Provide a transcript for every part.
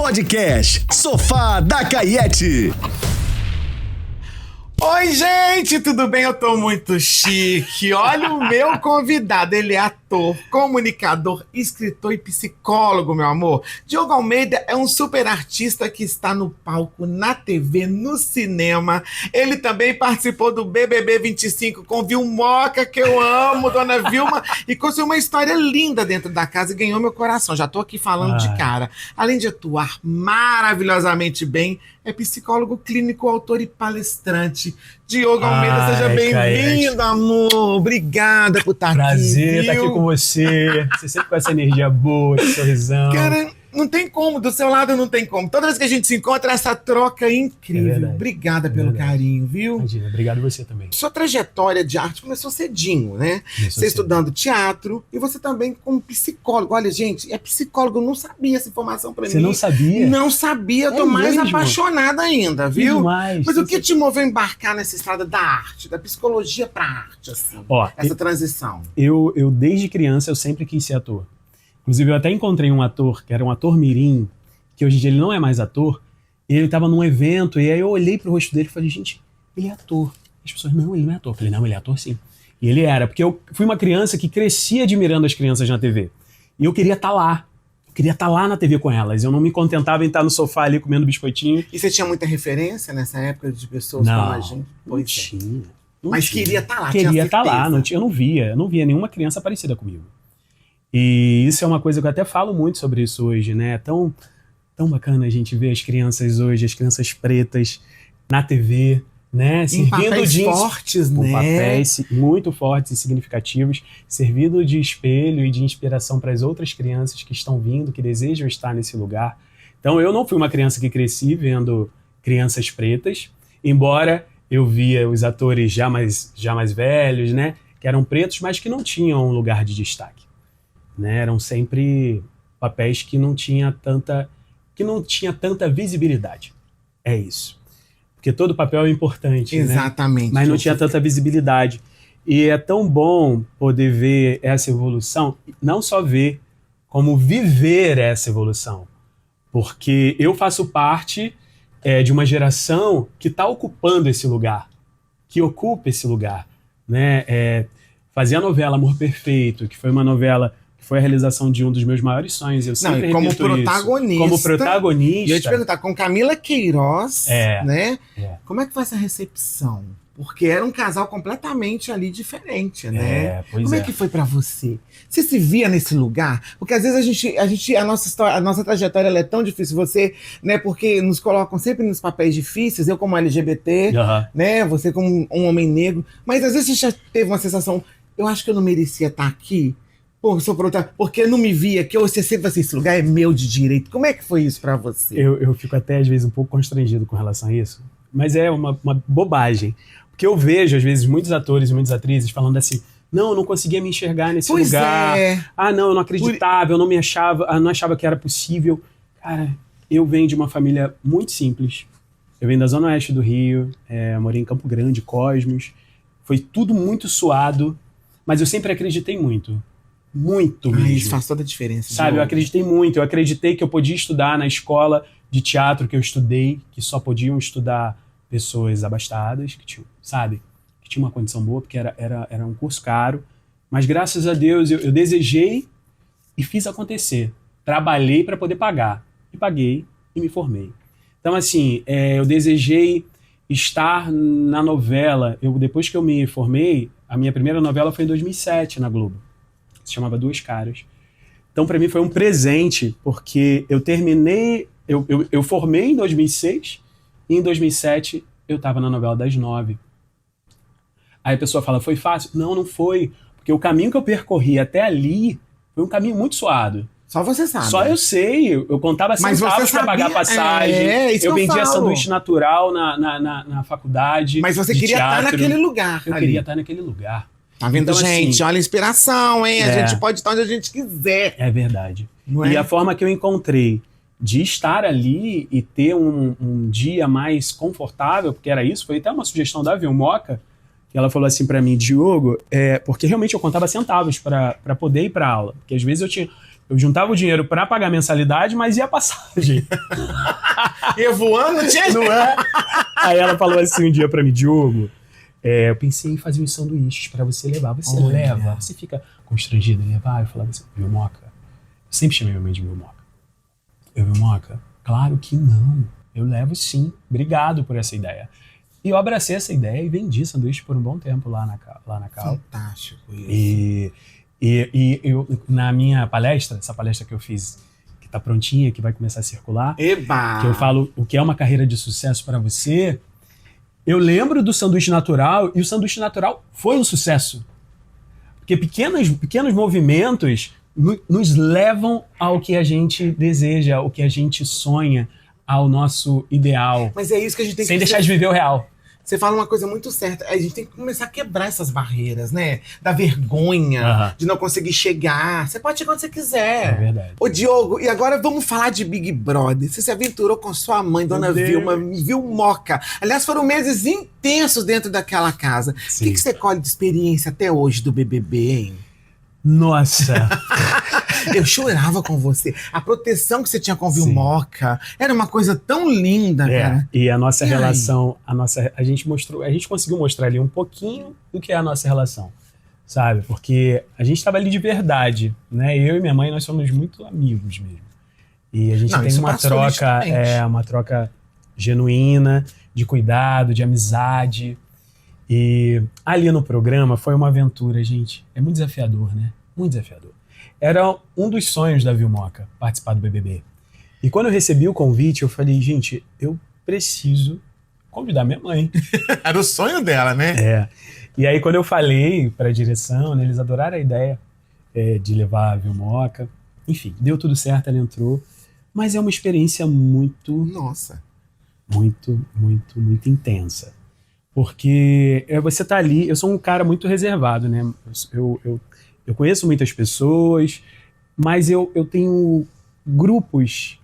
Podcast Sofá da Caiete. Oi, gente, tudo bem? Eu tô muito chique. Olha o meu convidado, ele é ator, comunicador, escritor e psicólogo, meu amor. Diogo Almeida é um super artista que está no palco, na TV, no cinema. Ele também participou do BBB 25 com Vilmoca, que eu amo, Dona Vilma, e construiu uma história linda dentro da casa e ganhou meu coração. Já tô aqui falando de cara. Além de atuar maravilhosamente bem, é psicólogo clínico, autor e palestrante. Diogo Almeida, seja bem-vindo, amor. Obrigada por estar Prazer aqui. estar aqui com você. Você sempre com essa energia boa, esse sorrisão. Cara, não tem como, do seu lado não tem como. Toda vez que a gente se encontra, essa troca é incrível. Obrigada pelo carinho, viu? Imagina, obrigado você também. Sua trajetória de arte começou cedinho, né? Você estudando teatro e você também como psicólogo. Olha, gente, é psicólogo, eu não sabia essa informação pra mim. Você não sabia? Não sabia, eu tô mais apaixonada ainda, viu? Demais. Mas o que te moveu a embarcar nessa estrada da arte, da psicologia pra arte, assim? Essa transição. Eu, desde criança, eu sempre quis ser ator. Inclusive, eu até encontrei um ator, que era um ator mirim, que hoje em dia ele não é mais ator, e ele estava num evento, e aí eu olhei pro rosto dele e falei, gente, ele é ator. As pessoas, não, ele não é ator. Eu falei, não, ele é ator sim. E ele era, porque eu fui uma criança que crescia admirando as crianças na TV. E eu queria estar lá. Eu queria estar lá na TV com elas. Eu não me contentava em estar no sofá ali comendo biscoitinho. E você tinha muita referência nessa época de pessoas como a gente? Não tinha. Mas queria estar lá, queria estar lá. Eu não via nenhuma criança parecida comigo. E isso é uma coisa que eu até falo muito sobre isso hoje, né? É tão bacana a gente ver as crianças hoje, as crianças pretas na TV, né? Servindo papéis fortes, né? Papéis muito fortes e significativos, servindo de espelho e de inspiração para as outras crianças que estão vindo, que desejam estar nesse lugar. Então eu não fui uma criança que cresci vendo crianças pretas, embora eu via os atores já mais velhos, né? Que eram pretos, mas que não tinham um lugar de destaque. Né, eram sempre papéis que não tinha tanta visibilidade. É isso. Porque todo papel é importante, exatamente, né? Mas não tinha tanta visibilidade. E é tão bom poder ver essa evolução, não só ver, como viver essa evolução. Porque eu faço parte de uma geração que está ocupando esse lugar, que ocupa esse lugar. Né? Fazer a novela Amor Perfeito, que foi uma novela foi a realização de um dos meus maiores sonhos. Eu sempre como protagonista. Isso. Como protagonista. E eu ia te perguntar, com Camila Queiroz, né? Como é que foi essa recepção? Porque era um casal completamente ali diferente, né? Como é que foi pra você? Você se via nesse lugar? Porque às vezes a nossa história, a nossa trajetória ela é tão difícil. Você, né? Porque nos colocam sempre nos papéis difíceis. Eu como LGBT, né? Você como um homem negro. Mas às vezes você já teve uma sensação, eu acho que eu não merecia estar aqui. Porque não me via, que você sempre assim, esse lugar é meu de direito. Como é que foi isso pra você? Eu fico até, às vezes, um pouco constrangido com relação a isso. Mas é uma bobagem. Porque eu vejo, às vezes, muitos atores e muitas atrizes falando assim, não, eu não conseguia me enxergar nesse lugar. Ah, não, eu não acreditava, eu não me achava, não achava que era possível. Cara, eu venho de uma família muito simples. Eu venho da Zona Oeste do Rio, morei em Campo Grande, Cosmos. Foi tudo muito suado, mas eu sempre acreditei muito. Muito mesmo. Isso faz toda a diferença. Sabe, eu acreditei muito. Eu acreditei que eu podia estudar na escola de teatro que eu estudei, que só podiam estudar pessoas abastadas, que tinham, sabe, que tinham uma condição boa, porque era um curso caro. Mas graças a Deus eu desejei e fiz acontecer. Trabalhei para poder pagar. E paguei e me formei. Então, assim, eu desejei estar na novela. Depois que eu me formei, a minha primeira novela foi em 2007 na Globo. Se chamava Duas Caras. Então, para mim, foi um presente, porque eu terminei... Eu formei em 2006 e em 2007 eu estava na novela das 9. Aí a pessoa fala, foi fácil? Não, não foi. Porque o caminho que eu percorri até ali foi um caminho muito suado. Só você sabe. Só eu sei. Eu contava centavos para pagar passagem. Eu vendia sanduíche natural na faculdade. Mas você queria estar naquele lugar. Eu queria estar naquele lugar. Tá vendo, então, gente? Assim, olha a inspiração, hein? A gente pode estar onde a gente quiser. É verdade. Não é? E a forma que eu encontrei de estar ali e ter um dia mais confortável, porque era isso, foi até uma sugestão da Vilmoca, que ela falou assim pra mim, Diogo, porque realmente eu contava centavos para poder ir pra aula. Porque às vezes eu tinha Eu juntava o dinheiro para pagar a mensalidade, mas ia a passagem. Eu voando, tinha... Não é? Aí ela falou assim um dia pra mim, Diogo, eu pensei em fazer uns sanduíches pra você levar. Você Olha. leva? Você fica constrangido em levar? Eu falava assim, Vilmoca. Eu sempre chamei minha mãe de Vilmoca. Vilmoca, claro que não. Eu levo sim. Obrigado por essa ideia. E eu abracei essa ideia e vendi sanduíche por um bom tempo lá na Cal. Fantástico isso. E eu, na minha palestra, essa palestra que eu fiz, que tá prontinha, que vai começar a circular, Eba! que eu falo o que é uma carreira de sucesso para você, eu lembro do sanduíche natural, e o sanduíche natural foi um sucesso. Porque pequenos movimentos nos levam ao que a gente deseja, ao que a gente sonha, ao nosso ideal, Mas é isso que a gente tem sem que... deixar de viver o real. Você fala uma coisa muito certa. A gente tem que começar a quebrar essas barreiras, né? Da vergonha, Aham. de não conseguir chegar. Você pode chegar onde você É quiser. verdade. Ô, Diogo, e agora vamos falar de Big Brother. Você se aventurou com sua mãe, Dona Deus. Vilma, Vilmoca. Aliás, foram meses intensos dentro daquela casa. O Sim. que você colhe de experiência até hoje do BBB, hein? Nossa! Eu chorava com você. A proteção que você tinha com a Sim. Vilmoca era uma coisa tão linda, cara. E a nossa E aí? relação, a gente conseguiu mostrar ali um pouquinho do que é a nossa relação, sabe? Porque a gente estava ali de verdade, né? Eu e minha mãe, nós somos muito amigos mesmo. E a gente Não, tem isso uma passou troca, nitidamente. uma troca genuína, de cuidado, de amizade. E ali no programa foi uma aventura, gente. É muito desafiador, né? Muito desafiador. Era um dos sonhos da Vilmoca, participar do BBB. E quando eu recebi o convite, eu falei, gente, eu preciso convidar minha mãe. Era o sonho dela, né? E aí quando eu falei para a direção, né, eles adoraram a ideia de levar a Vilmoca. Enfim, deu tudo certo, ela entrou. Mas é uma experiência muito Nossa. muito intensa. Porque você tá ali, eu sou um cara muito reservado, né? Eu conheço muitas pessoas, mas eu tenho grupos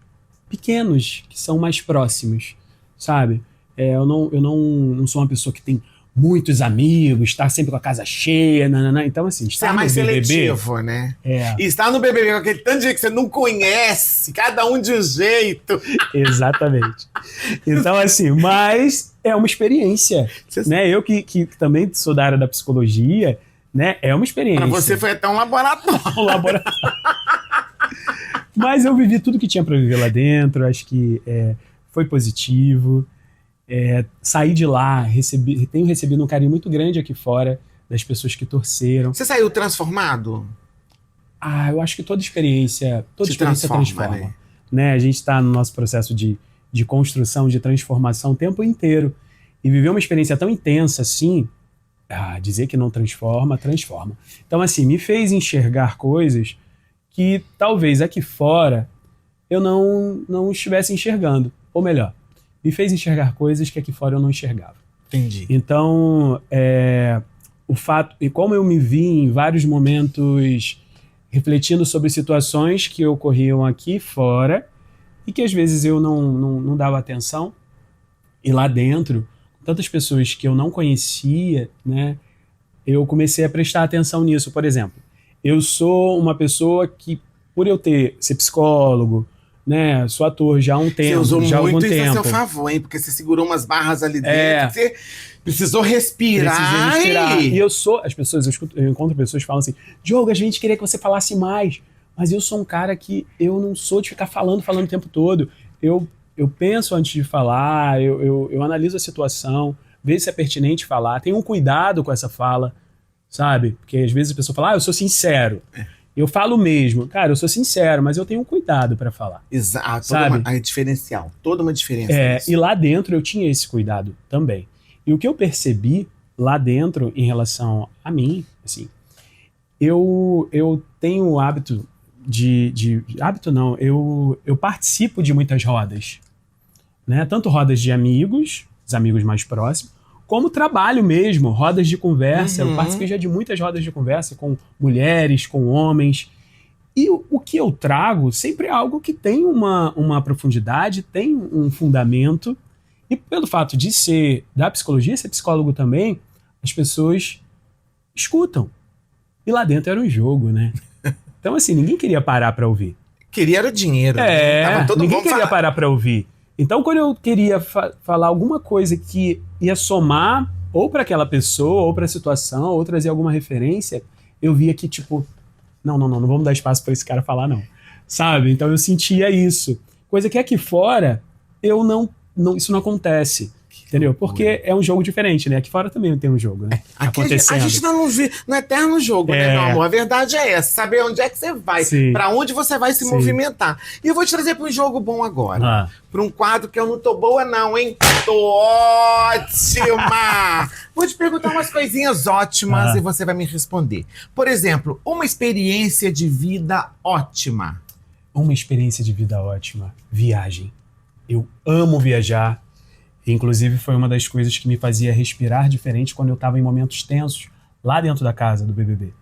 pequenos que são mais próximos, sabe? Eu não sou uma pessoa que tem muitos amigos, tá sempre com a casa cheia, nananã. Então, assim, Você é mais seletivo, né? E estar no BBB com aquele tanto de gente que você não conhece, cada um de um jeito. Exatamente. Então, assim, mas é uma experiência, Você- né? Eu que também sou da área da psicologia, né? É uma experiência. Pra você foi até um laboratório. Um laboratório. Mas eu vivi tudo que tinha para viver lá dentro, acho que foi positivo. Saí de lá, tenho recebido um carinho muito grande aqui fora das pessoas que torceram. Você saiu transformado? Eu acho que toda experiência Se transforma. Né? A gente está no nosso processo de construção, de transformação o tempo inteiro. E viver uma experiência tão intensa assim, dizer que não transforma. Então, assim, me fez enxergar coisas que talvez aqui fora eu não estivesse enxergando. Ou melhor, me fez enxergar coisas que aqui fora eu não enxergava. Entendi. Então, o fato, e como eu me vi em vários momentos refletindo sobre situações que ocorriam aqui fora e que às vezes eu não dava atenção, e lá dentro, tantas pessoas que eu não conhecia, né, eu comecei a prestar atenção nisso. Por exemplo, eu sou uma pessoa que, por eu ser psicólogo, né, sou ator já há um tempo, Você usou já há algum muito isso a tempo. seu favor, hein? Porque você segurou umas barras ali dentro, você precisou respirar. Precisei respirar. E eu encontro pessoas que falam assim, Diogo, a gente queria que você falasse mais, mas eu sou um cara que eu não sou de ficar falando o tempo todo. Eu penso antes de falar, eu analiso a situação, vejo se é pertinente falar, tenho um cuidado com essa fala, sabe? Porque às vezes a pessoa fala, eu sou sincero. Eu falo mesmo. Cara, eu sou sincero, mas eu tenho um cuidado para falar. Exato. Sabe? É diferencial. Toda uma diferença. nisso. E lá dentro eu tinha esse cuidado também. E o que eu percebi lá dentro em relação a mim, assim, eu tenho o hábito hábito não, eu participo de muitas rodas, né? Tanto rodas de amigos, os amigos mais próximos, como trabalho mesmo, rodas de conversa. Eu participei já de muitas rodas de conversa com mulheres, com homens. E o que eu trago sempre é algo que tem uma profundidade, tem um fundamento. E pelo fato de ser da psicologia, ser psicólogo também, as pessoas escutam. E lá dentro era um jogo, né? Então, assim, ninguém queria parar pra ouvir. Queria era o dinheiro. Né? Tava todo ninguém mundo queria falando. parar pra ouvir. Então, quando eu queria falar alguma coisa que ia somar ou pra aquela pessoa, ou pra situação, ou trazer alguma referência, eu via que, tipo, não vamos dar espaço pra esse cara falar, não. Sabe? Então eu sentia isso. Coisa que aqui fora, isso não acontece. Entendeu? Porque é um jogo diferente, né? Aqui fora também tem um jogo, né? Aqui Acontecendo. a gente tá no eterno jogo, né, meu amor? A verdade é essa, saber onde é que você vai, Sim. pra onde você vai se Sim. movimentar. E eu vou te trazer pra um jogo bom agora. Ah. Pra um quadro que eu não tô boa não, hein? Tô ótima! Vou te perguntar umas coisinhas ótimas e você vai me responder. Por exemplo, uma experiência de vida ótima. Uma experiência de vida ótima. Viagem. Eu amo viajar. Inclusive, foi uma das coisas que me fazia respirar diferente quando eu estava em momentos tensos, lá dentro da casa do BBB.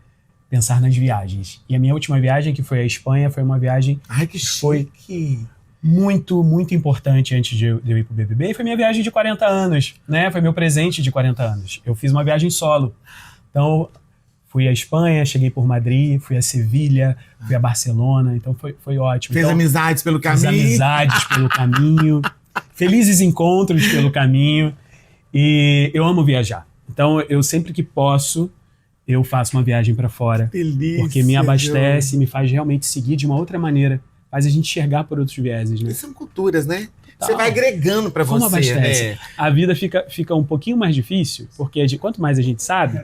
Pensar nas viagens. E a minha última viagem, que foi à Espanha, foi uma viagem Ai, que foi chique! muito, muito importante antes de eu ir pro BBB. E foi minha viagem de 40 anos, né? Foi meu presente de 40 anos. Eu fiz uma viagem solo. Então, fui à Espanha, cheguei por Madrid, fui a Sevilha, fui a Barcelona. Então, foi ótimo. Fez então, amizades pelo fiz caminho. amizades pelo caminho. Felizes encontros pelo caminho. E eu amo viajar. Então, eu sempre que posso, eu faço uma viagem para fora. Delícia, porque me abastece, me faz realmente seguir de uma outra maneira. Faz a gente enxergar por outros vieses, né? São culturas, né? Total. Você vai agregando pra Como você, abastece? né? A vida fica um pouquinho mais difícil, porque quanto mais a gente sabe,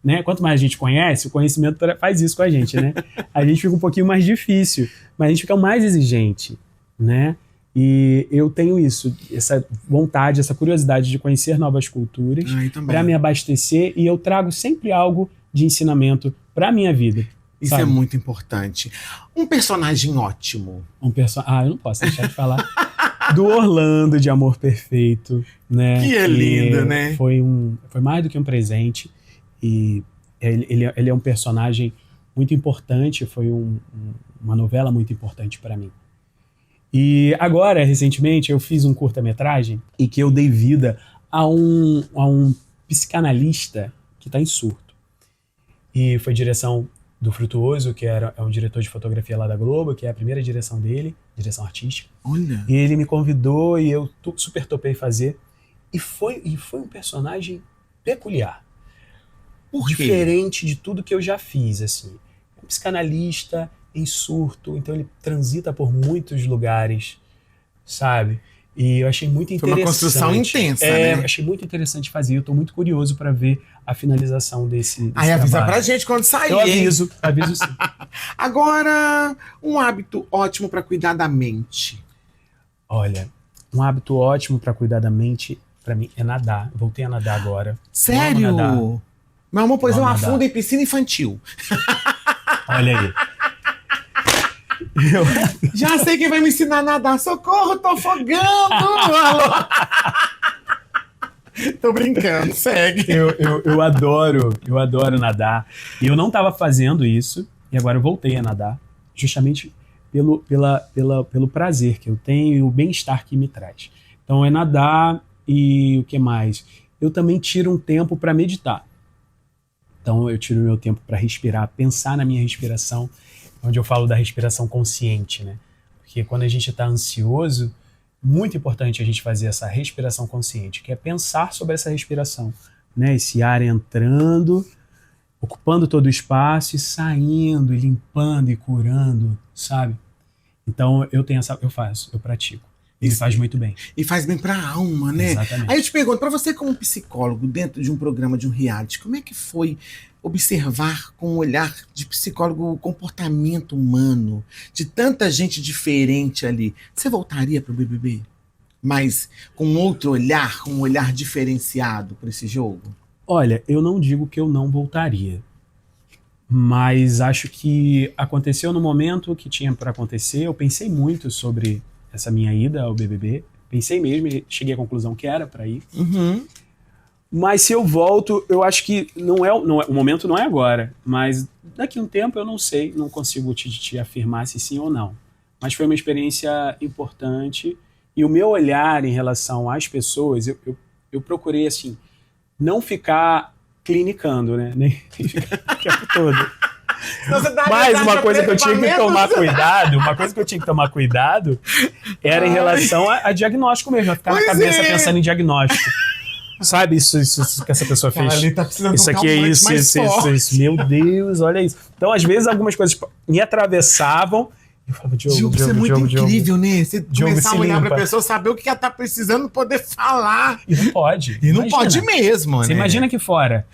né? Quanto mais a gente conhece, o conhecimento faz isso com a gente, né? A gente fica um pouquinho mais difícil, mas a gente fica mais exigente, né? E eu tenho isso, essa vontade, essa curiosidade de conhecer novas culturas para me abastecer, e eu trago sempre algo de ensinamento para minha vida. Isso sabe? é muito importante. Um personagem ótimo. Eu não posso deixar de falar do Orlando de Amor Perfeito, né? Que é lindo, né? Foi mais do que um presente, e ele é um personagem muito importante, foi uma novela muito importante para mim. E agora, recentemente, eu fiz um curta-metragem e que eu dei vida a um psicanalista que está em surto. E foi direção do Frutuoso, que é um diretor de fotografia lá da Globo, que é a primeira direção dele, direção artística. Olha. E ele me convidou e eu super topei fazer. E foi um personagem peculiar. Por quê? Diferente de tudo que eu já fiz, assim. É um psicanalista em surto, então ele transita por muitos lugares, sabe? E eu achei muito interessante. Foi uma construção intensa, né? Eu achei muito interessante fazer. Eu tô muito curioso para ver a finalização desse Aí avisa trabalho. pra gente quando sair. Eu aviso sim. Agora, um hábito ótimo pra cuidar da mente. Olha, um hábito ótimo para cuidar da mente, para mim, é nadar. Voltei a nadar agora. Sério? Eu amo nadar. Meu amor, pois eu Amo nadar. afundo em piscina infantil. Olha aí. Já sei quem vai me ensinar a nadar. Socorro, tô afogando! Alô? Tô brincando, segue. Eu adoro nadar. E eu não estava fazendo isso, e agora eu voltei a nadar, justamente pelo prazer que eu tenho e o bem-estar que me traz. Então é nadar, e o que mais? Eu também tiro um tempo para meditar. Então eu tiro meu tempo para respirar, pensar na minha respiração, onde eu falo da respiração consciente, né? Porque quando a gente está ansioso, muito importante a gente fazer essa respiração consciente, que é pensar sobre essa respiração, né? Esse ar entrando, ocupando todo o espaço e saindo, e limpando e curando, sabe? Então eu pratico. E me faz muito bem. E faz bem pra alma, né? Exatamente. Aí eu te pergunto, pra você como psicólogo, dentro de um programa, de um reality, como é que foi observar com um olhar de psicólogo o comportamento humano de tanta gente diferente ali? Você voltaria pro BBB? Mas com outro olhar, com um olhar diferenciado para esse jogo? Olha, eu não digo que eu não voltaria. Mas acho que aconteceu no momento que tinha para acontecer. Eu pensei muito sobre essa minha ida ao BBB. Pensei mesmo e cheguei à conclusão que era para ir. Uhum. Mas se eu volto, eu acho que o momento não é agora. Mas daqui a um tempo eu não sei, não consigo te afirmar se sim ou não. Mas foi uma experiência importante. E o meu olhar em relação às pessoas, eu procurei, assim, não ficar clinicando, né? Nem ficar o tempo todo. Mas uma coisa que eu tinha que tomar cuidado, era em relação a diagnóstico mesmo. Eu ficava na cabeça pensando em diagnóstico. Sabe isso que essa pessoa fez? Ali tá precisando Isso de um aqui é calmante isso, mais forte. isso. Meu Deus, olha isso. Então, às vezes, algumas coisas me atravessavam. Eu falava, Diogo, você é muito incrível, né? Você Diogo, começar a se olhar limpa. pra pessoa, saber o que ela tá precisando, poder falar. E não pode. E não Imagina. pode mesmo, né? Você imagina aqui fora,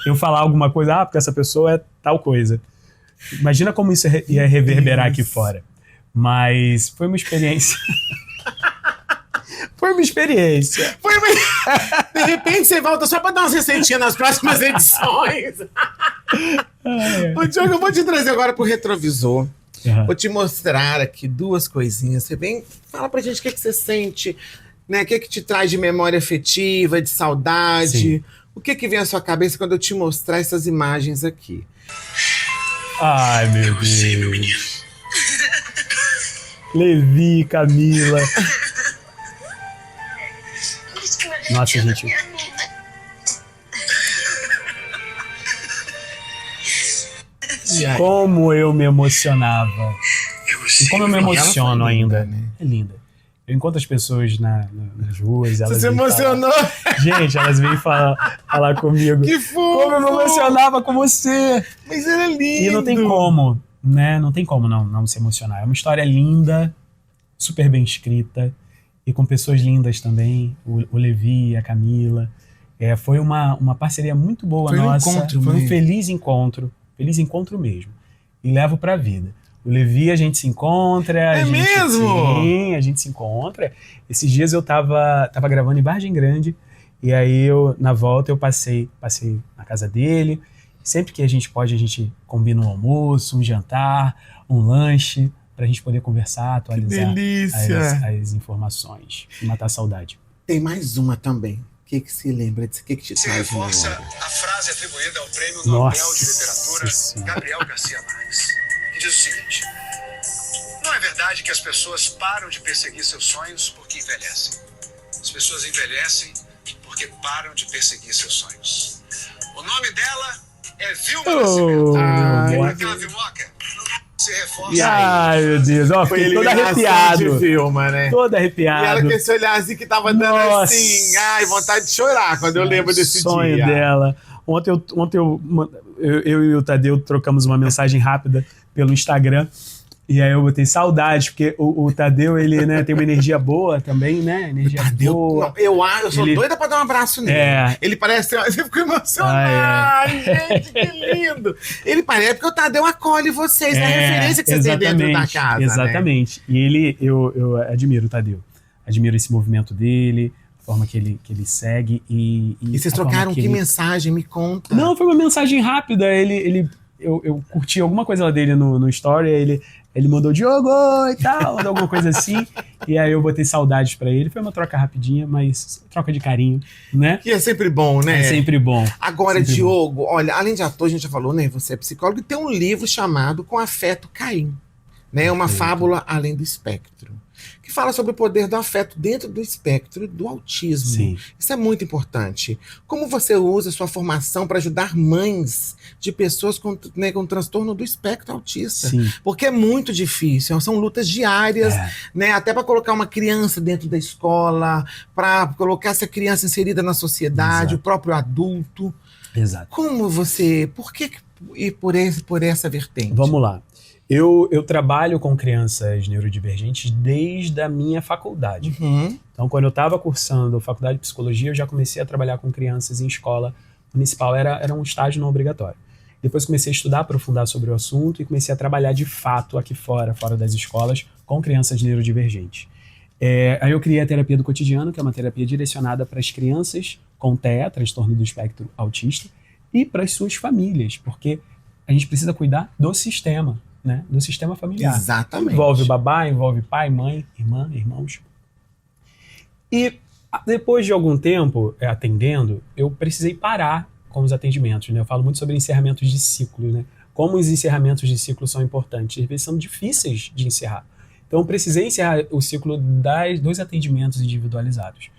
eu falar alguma coisa, porque essa pessoa é tal coisa. Imagina como isso ia reverberar aqui fora. Mas foi uma experiência. Foi uma experiência. De repente você volta só pra dar umas receitinhas nas próximas edições. Ô, Diogo, eu vou te trazer agora pro retrovisor. Uhum. Vou te mostrar aqui duas coisinhas. Você vem, fala pra gente o que você sente, né? O que te traz de memória afetiva, de saudade. Sim. O que vem à sua cabeça quando eu te mostrar essas imagens aqui? Ai, meu Deus. Você, meu menino. Levi, Camila. Nossa, gente. Como eu me emocionava. E como eu me emociono ainda. né? É linda. Eu encontro as pessoas nas ruas. Elas Você se vêm emocionou? falar- Gente, elas vêm falar comigo. Que fofo! Como eu me emocionava com você. Mas ele é lindo. E não tem como, né? Não tem como não se emocionar. É uma história linda, super bem escrita e com pessoas lindas também. O Levi, a Camila. Foi uma parceria muito boa Foi um nossa. encontro, Foi né? um feliz encontro mesmo. E levo pra vida. O Levi, a gente se encontra. É mesmo? Sim, a gente se encontra. Esses dias eu tava gravando em Vargem Grande. E aí, na volta, eu passei na casa dele. Sempre que a gente pode, a gente combina um almoço, um jantar, um lanche, pra gente poder conversar, atualizar delícia! as informações e matar a saudade. Tem mais uma também. O que se lembra disso? O que te Se traz de reforça memória? a frase atribuída ao Prêmio Nobel Nossa de Literatura Senhora. Gabriel Garcia Marques, que diz o seguinte: não é verdade que as pessoas param de perseguir seus sonhos porque envelhecem. As pessoas envelhecem porque param de perseguir seus sonhos. O nome dela é Vilma Nascimento. Ai, Aquela Vilmoca se reforça. Ai, meu Deus. Ó, fiquei todo arrepiado. de Vilma, né? Todo E arrepiado. ela com esse olhar assim que tava dando Nossa. assim, ai, vontade de chorar quando eu lembro desse sonho dia. dela. Ontem eu e o Tadeu trocamos uma mensagem rápida pelo Instagram. E aí eu botei saudade, porque o Tadeu, ele, né, tem uma energia boa também, né? Energia boa. Não, eu sou Ele- doida pra dar um abraço nele. É. Ele parece. Você ficou emocionado. Ai, Gente, que lindo. Ele parece porque o Tadeu acolhe vocês, é a referência que vocês têm dentro da casa. Né? Exatamente. E eu admiro o Tadeu. Admiro esse movimento dele, a forma que ele segue. E vocês a forma trocaram que ele- mensagem? Me conta. Não, foi uma mensagem rápida. Eu curti alguma coisa lá dele no story, aí ele mandou Diogo e tal, mandou alguma coisa assim, e aí eu botei saudades pra ele. Foi uma troca rapidinha, mas troca de carinho, né? Que é sempre bom, né? É sempre bom. Agora, Sempre Diogo, olha, além de ator, a gente já falou, né? Você é psicólogo, e tem um livro chamado Com Afeto Caim, né? Uma fábula além do espectro, que fala sobre o poder do afeto dentro do espectro do autismo. Sim. Isso é muito importante. Como você usa a sua formação para ajudar mães de pessoas com transtorno do espectro autista? Sim. Porque é muito difícil, são lutas diárias, né? Até para colocar uma criança dentro da escola, para colocar essa criança inserida na sociedade, Exato. o próprio adulto. Exato. Como você... Por que ir por essa vertente? Vamos lá. Eu trabalho com crianças neurodivergentes desde a minha faculdade. Uhum. Então, quando eu estava cursando faculdade de psicologia, eu já comecei a trabalhar com crianças em escola municipal. Era um estágio não obrigatório. Depois comecei a estudar, aprofundar sobre o assunto e comecei a trabalhar de fato aqui fora das escolas, com crianças neurodivergentes. Aí eu criei a terapia do cotidiano, que é uma terapia direcionada para as crianças com TEA, transtorno do espectro autista, e para as suas famílias, porque a gente precisa cuidar do sistema, né? Do sistema familiar. Exatamente. Envolve babá, envolve pai, mãe, irmã, irmãos. E depois de algum tempo atendendo, eu precisei parar com os atendimentos, né? Eu falo muito sobre encerramentos de ciclo, né? Como os encerramentos de ciclo são importantes. Às vezes são difíceis de encerrar. Então eu precisei encerrar o ciclo dos atendimentos individualizados.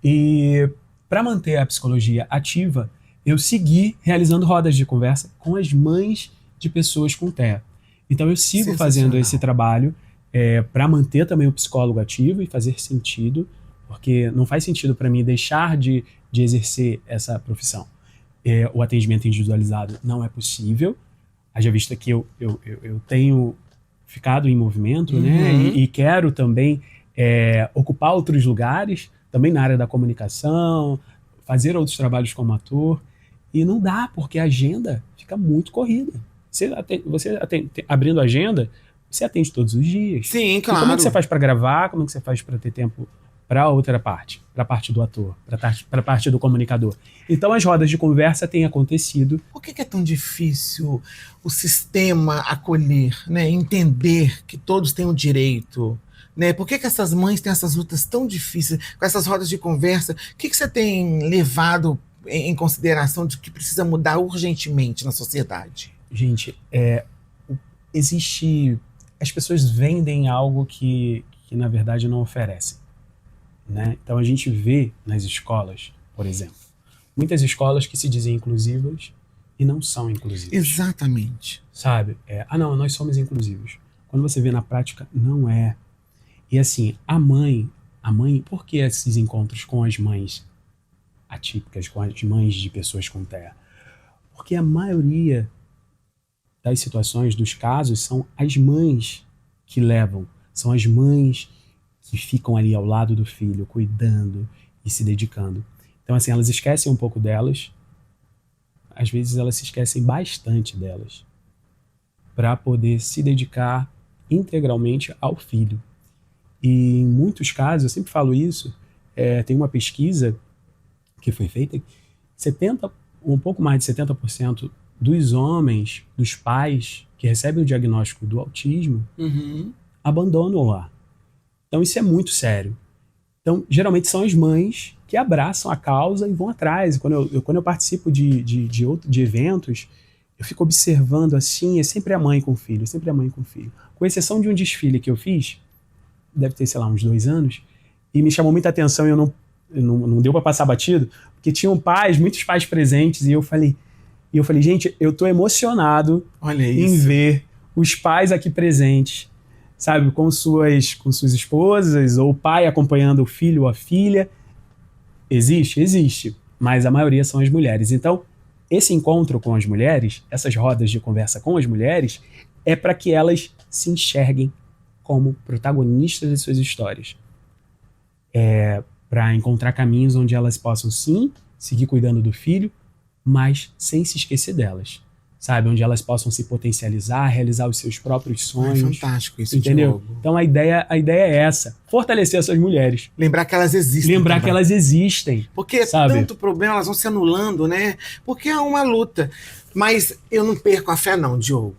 E para manter a psicologia ativa, eu segui realizando rodas de conversa com as mães de pessoas com TEA. Então eu sigo Sensacional. fazendo esse trabalho para manter também o psicólogo ativo e fazer sentido, porque não faz sentido para mim deixar de exercer essa profissão. O atendimento individualizado não é possível, haja vista que eu tenho ficado em movimento, né? E quero também ocupar outros lugares, também na área da comunicação, fazer outros trabalhos como ator, e não dá, porque a agenda fica muito corrida. Você abrindo a agenda, você atende todos os dias. Sim, E claro. como é que você faz para gravar? Como é que você faz para ter tempo para outra parte? Para a parte do ator, para a parte do comunicador. Então as rodas de conversa têm acontecido. Por que é tão difícil o sistema acolher, né? Entender que todos têm um direito? Né? Por que essas mães têm essas lutas tão difíceis, com essas rodas de conversa? O que você tem levado em consideração de que precisa mudar urgentemente na sociedade? Gente, existe... As pessoas vendem algo que na verdade não oferecem, né? Então a gente vê nas escolas, por exemplo, muitas escolas que se dizem inclusivas e não são inclusivas. Exatamente. Sabe? Não, nós somos inclusivos. Quando você vê na prática, não é. E assim, a mãe, por que esses encontros com as mães atípicas, com as mães de pessoas com TEA? Porque a maioria das situações, dos casos, são as mães que levam, são as mães que ficam ali ao lado do filho, cuidando e se dedicando. Então, assim, elas esquecem um pouco delas, às vezes elas se esquecem bastante delas, para poder se dedicar integralmente ao filho. E em muitos casos, eu sempre falo isso, tem uma pesquisa que foi feita, um pouco mais de 70% dos homens, dos pais que recebem o diagnóstico do autismo, abandonam o lar. Então isso é muito sério. Então, geralmente são as mães que abraçam a causa e vão atrás. Quando eu participo de eventos, eu fico observando assim, é sempre a mãe com o filho, sempre a mãe com o filho. Com exceção de um desfile que eu fiz, deve ter, sei lá, uns 2 anos, e me chamou muita atenção e não deu para passar batido, porque tinham muitos pais presentes, e eu falei, gente, eu tô emocionado em ver os pais aqui presentes, sabe, com suas esposas, ou o pai acompanhando o filho ou a filha. Existe, mas a maioria são as mulheres. Então, esse encontro com as mulheres, essas rodas de conversa com as mulheres, é para que elas se enxerguem como protagonistas de suas histórias. Para encontrar caminhos onde elas possam, sim, seguir cuidando do filho, mas sem se esquecer delas, sabe? Onde elas possam se potencializar, realizar os seus próprios sonhos. É fantástico isso, entendeu? Diogo. Então a ideia é essa, fortalecer essas mulheres. Lembrar que elas existem. Lembrar que elas existem. Porque sabe? Tanto problema, elas vão se anulando, né? Porque é uma luta. Mas eu não perco a fé não, Diogo.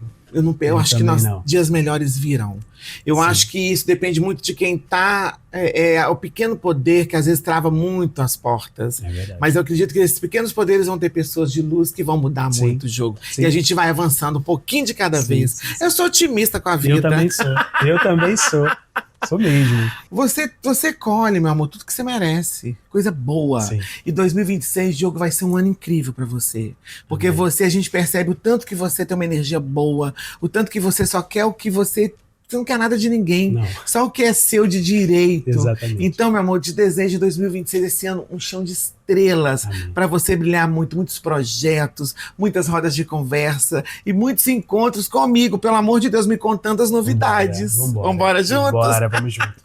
Eu acho que dias melhores virão. Eu acho que isso depende muito de quem tá... o pequeno poder que às vezes trava muito as portas. É verdade. Mas eu acredito que esses pequenos poderes vão ter pessoas de luz que vão mudar muito o jogo. Sim. E a gente vai avançando um pouquinho de cada vez. Sim. Eu sou otimista com a vida. Eu também sou. Sou mesmo. Você colhe, meu amor, tudo que você merece. Coisa boa. Sim. E 2026, Diogo, vai ser um ano incrível pra você. Porque a gente percebe o tanto que você tem uma energia boa, o tanto que você só quer o que você não quer nada de ninguém. Não. Só o que é seu de direito. Exatamente. Então, meu amor, te desejo 2026 esse ano um chão de estrelas para você brilhar muito, muitos projetos, muitas rodas de conversa e muitos encontros comigo, pelo amor de Deus, me contando as novidades. Vambora juntos? Vamos juntos.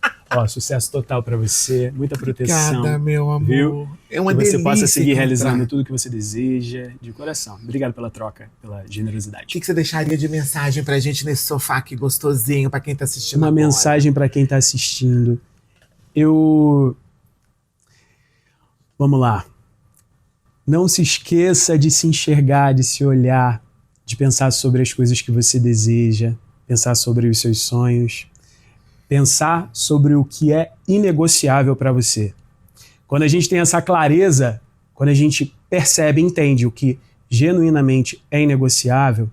Sucesso total pra você, muita proteção. Obrigada, meu amor. Viu? É uma que delícia você possa seguir encontrar. realizando tudo que você deseja, de coração. Obrigado pela troca, pela generosidade. O que você deixaria de mensagem pra gente nesse sofá aqui gostosinho, pra quem tá assistindo Uma agora? mensagem pra quem tá assistindo. Vamos lá. Não se esqueça de se enxergar, de se olhar, de pensar sobre as coisas que você deseja, pensar sobre os seus sonhos, pensar sobre o que é inegociável para você. Quando a gente tem essa clareza, quando a gente percebe, entende o que genuinamente é inegociável,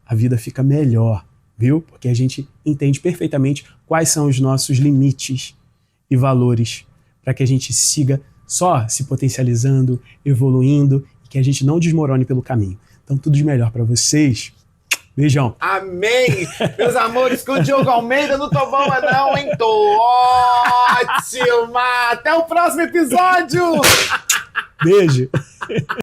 a vida fica melhor, viu? Porque a gente entende perfeitamente quais são os nossos limites e valores para que a gente siga só se potencializando, evoluindo e que a gente não desmorone pelo caminho. Então, tudo de melhor para vocês. Beijão. Amém! Meus amores, com o Diogo Almeida não tô boa não, hein? Tô ótima! Até o próximo episódio! Beijo.